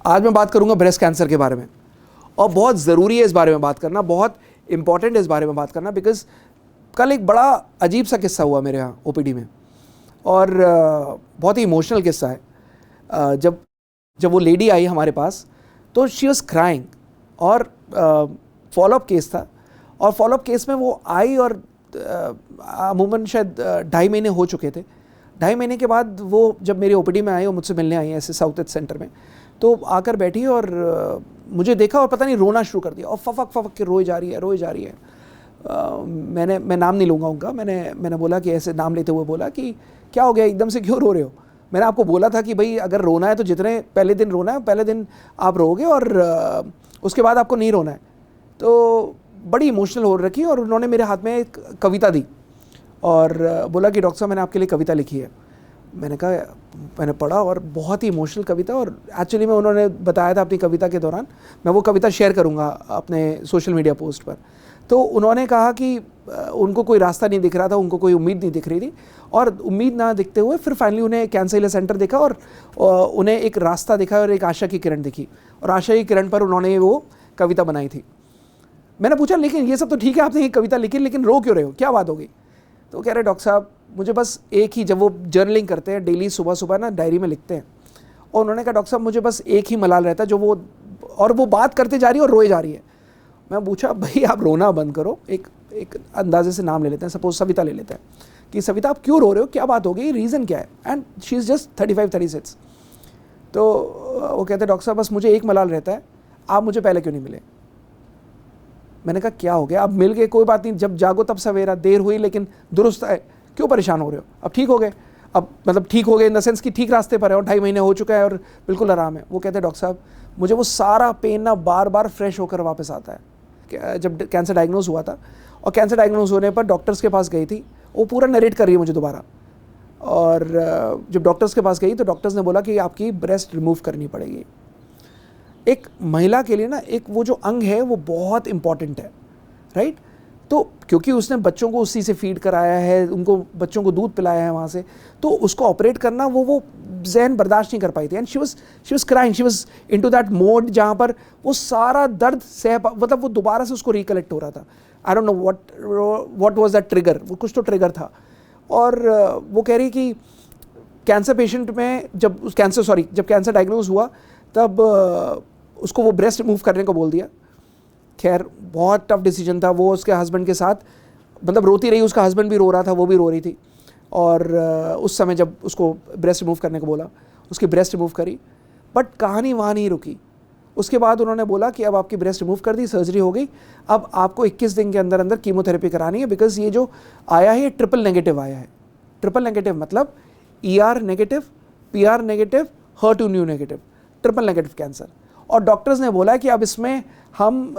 आज मैं बात करूंगा ब्रेस्ट कैंसर के बारे में, और बहुत ज़रूरी है इस बारे में बात करना, बहुत इंपॉर्टेंट है इस बारे में बात करना, बिकॉज कल एक बड़ा अजीब सा किस्सा हुआ मेरे यहाँ ओपीडी में, और बहुत ही इमोशनल किस्सा है। जब वो लेडी आई हमारे पास तो शी वॉज क्राइंग, और फॉलोअप केस था, और फॉलोअप केस में वो आई और अमूमन शायद 2.5 महीने हो चुके थे। 2.5 महीने के बाद वो जब मेरी ओपीडी में आई और मुझसे मिलने आई ऐसे साउथ ईस्ट सेंटर में, तो आकर बैठी और मुझे देखा और पता नहीं रोना शुरू कर दिया, और फफक के रोए जा रही है। मैं नाम नहीं लूँगा उनका, मैंने बोला कि ऐसे नाम लेते हुए बोला कि क्या हो गया, एकदम से क्यों रो रहे हो? मैंने आपको बोला था कि भाई अगर रोना है तो जितने पहले दिन रोना है पहले दिन आप रोगे, और उसके बाद आपको नहीं रोना है। तो बड़ी इमोशनल हो रखी, और उन्होंने मेरे हाथ में एक कविता दी और बोला कि डॉक्टर साहब मैंने आपके लिए कविता लिखी है। मैंने कहा, मैंने पढ़ा और बहुत ही इमोशनल कविता, और एक्चुअली में उन्होंने बताया था अपनी कविता के दौरान, मैं वो कविता शेयर करूँगा अपने सोशल मीडिया पोस्ट पर। तो उन्होंने कहा कि उनको कोई रास्ता नहीं दिख रहा था, उनको कोई उम्मीद नहीं दिख रही थी, और उम्मीद ना दिखते हुए फिर फाइनली उन्हें कैंसर केयर सेंटर देखा, और उन्हें एक रास्ता दिखा और एक आशा की किरण दिखी, और आशा की किरण पर उन्होंने वो कविता बनाई थी। मैंने पूछा, लेकिन ये सब तो ठीक है, आपने ये कविता लिखी, लेकिन रो क्यों रहे हो, क्या बात हो गई? तो कह रहे, डॉक्टर साहब मुझे बस एक ही, जब वो जर्नलिंग करते हैं डेली सुबह ना डायरी में लिखते हैं, और उन्होंने कहा डॉक्टर साहब मुझे बस एक ही मलाल रहता है, जो वो बात करते जा रही है और रोए जा रही है। मैं पूछा, भाई आप रोना बंद करो, एक अंदाजे से नाम ले लेते हैं, सपोज सविता ले लेते हैं, कि सविता आप क्यों रो रहे हो, क्या बात हो गई, रीज़न क्या है? And she is just 35-36। तो वो कहते, डॉक्टर साहब बस मुझे एक मलाल रहता है, आप मुझे पहले क्यों नहीं मिले? मैंने कहा, क्या हो गया? अब मिल गए, कोई बात नहीं, जब जागो तब सवेरा, देर हुई लेकिन दुरुस्त है, क्यों परेशान हो रहे हो? अब ठीक हो गए, अब मतलब ठीक हो गए इन द सेंस कि ठीक रास्ते पर है, और 2.5 महीने हो चुका है और बिल्कुल आराम है। वो कहते हैं, डॉक्टर साहब मुझे वो सारा पेन ना बार बार फ्रेश होकर वापस आता है। जब कैंसर डायग्नोज हुआ था, और कैंसर डायग्नोज होने पर डॉक्टर्स के पास गई थी, वो पूरा नरेट कर रही है मुझे दोबारा, और जब डॉक्टर्स के पास गई तो डॉक्टर्स ने बोला कि आपकी ब्रेस्ट रिमूव करनी पड़ेगी। एक महिला के लिए ना एक वो जो अंग है वो बहुत इंपॉर्टेंट है, राइट? तो क्योंकि उसने बच्चों को उसी से फीड कराया है, उनको बच्चों को दूध पिलाया है वहाँ से, तो उसको ऑपरेट करना वो जहन बर्दाश्त नहीं कर पाई थी, and she was crying, she was into that mode जहाँ पर वो सारा दर्द मतलब वो दोबारा से उसको रिकलेक्ट हो रहा था। I don't know what was that trigger, वो कुछ तो ट्रिगर था। और वो कह रही कि कैंसर पेशेंट में जब कैंसर डायग्नोज हुआ तब उसको वो ब्रेस्ट रिमूव करने को बोल दिया। खैर बहुत टफ डिसीजन था, वो उसके हस्बैंड के साथ मतलब रोती रही, उसका हस्बैंड भी रो रहा था, वो भी रो रही थी, और उस समय जब उसको ब्रेस्ट रिमूव करने को बोला, उसकी ब्रेस्ट रिमूव करी। बट कहानी वहाँ नहीं रुकी। उसके बाद उन्होंने बोला कि अब आपकी ब्रेस्ट रिमूव कर दी, सर्जरी हो गई, अब आपको 21 दिन के अंदर अंदर कीमोथेरेपी करानी है, बिकॉज ये जो आया है ये ट्रिपल नेगेटिव आया है। ट्रिपल नेगेटिव मतलब ER negative, PR negative, HER2 negative, triple negative cancer. और डॉक्टर्स ने बोला कि अब इसमें हम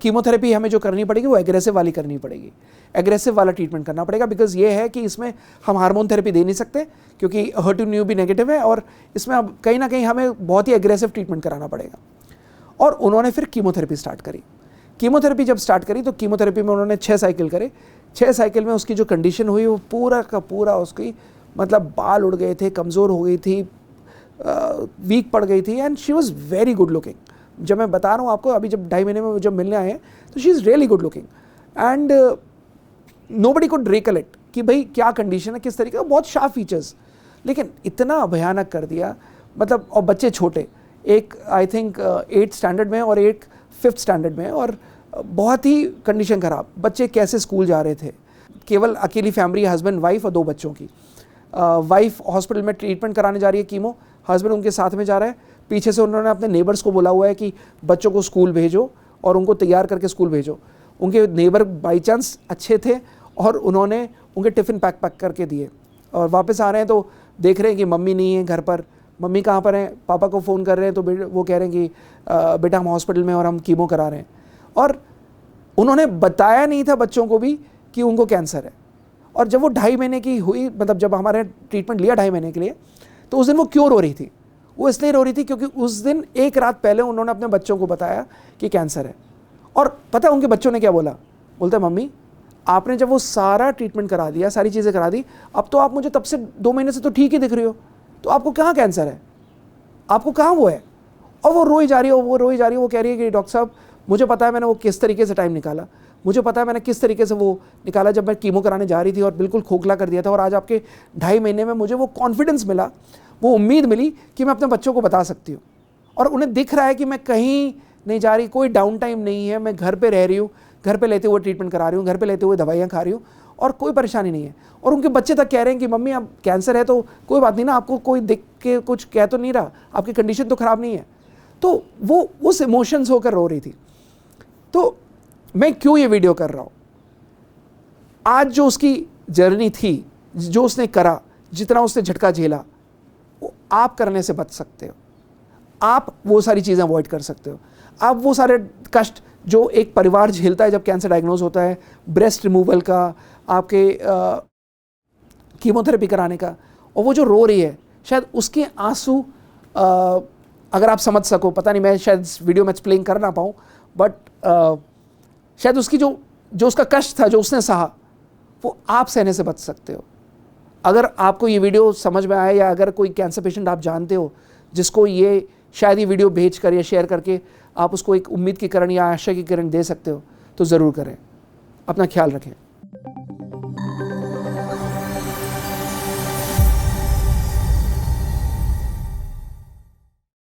कीमोथेरेपी हमें जो करनी पड़ेगी वो एग्रेसिव वाली करनी पड़ेगी, एग्रेसिव वाला ट्रीटमेंट करना पड़ेगा, बिकॉज ये है कि इसमें हम हार्मोन थेरेपी दे नहीं सकते क्योंकि HER2 भी नेगेटिव है, और इसमें अब कहीं ना कहीं हमें बहुत ही एग्रेसिव ट्रीटमेंट कराना पड़ेगा। और उन्होंने फिर कीमोथेरेपी स्टार्ट करी। कीमोथेरेपी जब स्टार्ट करी तो कीमोथेरेपी में उन्होंने 6 साइकिल करे। 6 साइकिल में उसकी जो कंडीशन हुई वो पूरा का पूरा उसकी मतलब बाल उड़ गए थे, कमज़ोर हो गई थी, वीक पड़ गई थी, and she was very good looking. जब मैं बता रहा हूँ आपको, अभी जब 2.5 महीने में जब मिलने आए हैं तो she is really good looking, and nobody could recollect कि भाई क्या कंडीशन है, किस तरीके का, बहुत शार्प फीचर्स, लेकिन इतना भयानक कर दिया मतलब। और बच्चे छोटे, एक आई थिंक 8th स्टैंडर्ड में और एक 5th स्टैंडर्ड में, और बहुत ही कंडीशन ख़राब। बच्चे कैसे स्कूल जा रहे थे, केवल अकेली फैमिली, हस्बैंड वाइफ और 2 बच्चों की। वाइफ हॉस्पिटल में ट्रीटमेंट कराने जा रही है कीमो, हस्बैंड उनके साथ में जा रहा है। पीछे से उन्होंने अपने नेबर्स को बोला हुआ है कि बच्चों को स्कूल भेजो और उनको तैयार करके स्कूल भेजो। उनके नेबर बाई चांस अच्छे थे और उन्होंने उनके टिफ़िन पैक करके दिए, और वापस आ रहे हैं तो देख रहे हैं कि मम्मी नहीं है घर पर। मम्मी कहाँ पर हैं? पापा को फ़ोन कर रहे हैं तो वो कह रहे हैं कि बेटा हम हॉस्पिटल में और हम कीमो करा रहे हैं। और उन्होंने बताया नहीं था बच्चों को भी कि उनको कैंसर है। और जब वो 2.5 महीने की हुई, मतलब जब हमारे ट्रीटमेंट लिया 2.5 महीने के लिए, तो उस दिन वो क्यों रो रही थी? वो इसलिए रो रही थी क्योंकि उस दिन एक रात पहले उन्होंने अपने बच्चों को बताया कि कैंसर है। और पता है उनके बच्चों ने क्या बोला? बोलते मम्मी आपने जब वो सारा ट्रीटमेंट करा दिया, सारी चीज़ें करा दी, अब तो आप मुझे तब से 2 महीने से तो ठीक ही दिख रही हो, तो आपको कहाँ कैंसर है, आपको कहाँ वो है? और वो रोई जा रही है, वो रोई जा रही है, वो कह रही है कि डॉक्टर साहब मुझे पता है मैंने वो किस तरीके से टाइम निकाला, मुझे पता है मैंने किस तरीके से वो निकाला जब मैं कीमो कराने जा रही थी और बिल्कुल खोखला कर दिया था, और आज आपके 2.5 महीने में मुझे वो कॉन्फिडेंस मिला, वो उम्मीद मिली कि मैं अपने बच्चों को बता सकती हूँ, और उन्हें दिख रहा है कि मैं कहीं नहीं जा रही, कोई डाउन टाइम नहीं है, मैं घर पे रह रही हूँ, घर पे लेते हुए ट्रीटमेंट करा रही हूँ, घर पे लेते हुए दवाइयाँ खा रही हूँ और कोई परेशानी नहीं है। और उनके बच्चे तक कह रहे हैं कि मम्मी अब कैंसर है तो कोई बात नहीं ना, आपको कोई देख के कुछ कह तो नहीं रहा, आपकी कंडीशन तो ख़राब नहीं है। तो वो उस इमोशंस होकर रो रही थी। तो मैं क्यों ये वीडियो कर रहा हूँ, आज जो उसकी जर्नी थी, जो उसने करा, जितना उसने झटका झेला, वो आप करने से बच सकते हो। आप वो सारी चीज़ें अवॉइड कर सकते हो। आप वो सारे कष्ट जो एक परिवार झेलता है जब कैंसर डायग्नोज होता है, ब्रेस्ट रिमूवल का, आपके कीमोथेरेपी कराने का, और वो जो रो रही है, शायद उसके आंसू अगर आप समझ सको, पता नहीं, मैं शायद इस वीडियो में एक्सप्लेन कर ना पाऊँ, बट शायद उसकी जो उसका कष्ट था, जो उसने सहा, वो आप सहने से बच सकते हो। अगर आपको ये वीडियो समझ में आए, या अगर कोई कैंसर पेशेंट आप जानते हो जिसको ये शायद ये वीडियो भेज कर या शेयर करके आप उसको एक उम्मीद की किरण या आशा की किरण दे सकते हो, तो ज़रूर करें। अपना ख्याल रखें।